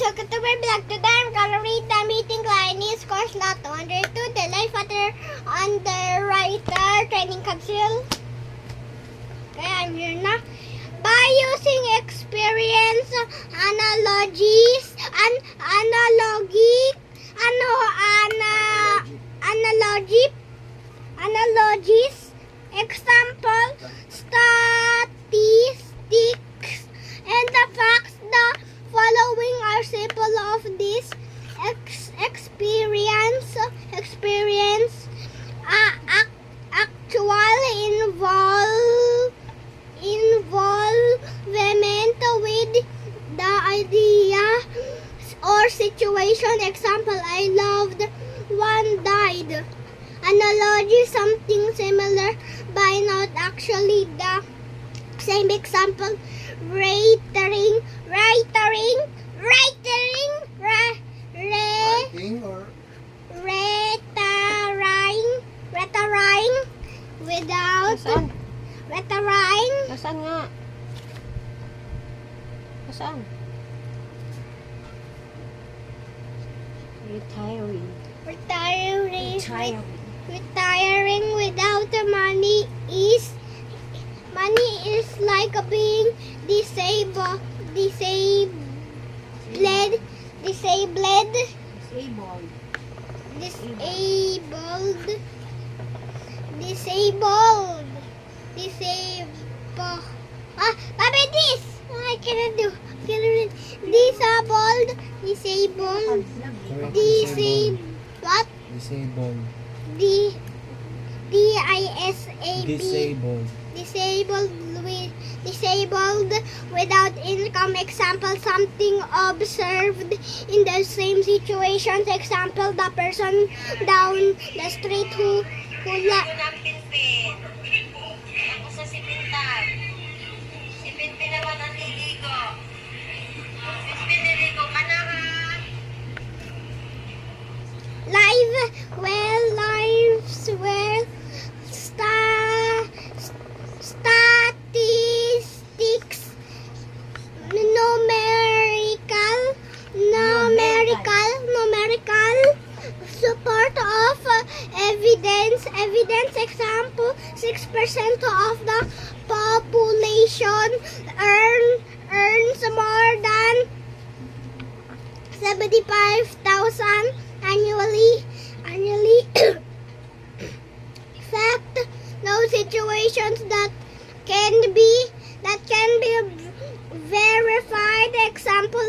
welcome to my vlog. Today I'm gonna read the meeting Chinese course lot 202, the life underwriter training capsule. Okay, I'm here now. By using experience, analogies, analogies, example, statistics, and the facts, the following are simple of this experience actual involvement with the idea or situation. Example, I loved, one died. Analogy, something similar but not actually the same. Example, rating without Nasaan? retiring Nasaan nga? Nasaan? retiring without the money is like being disabled Baby, this I cannot do. Disabled. What? Disabled. Disabled without income. Example, something observed in the same situations. Example, the person down the street who lives well statistics numerical support of evidence. Example, 6% of the population earns more than 75,000 annually. Fact, no situations that can be verified. Example,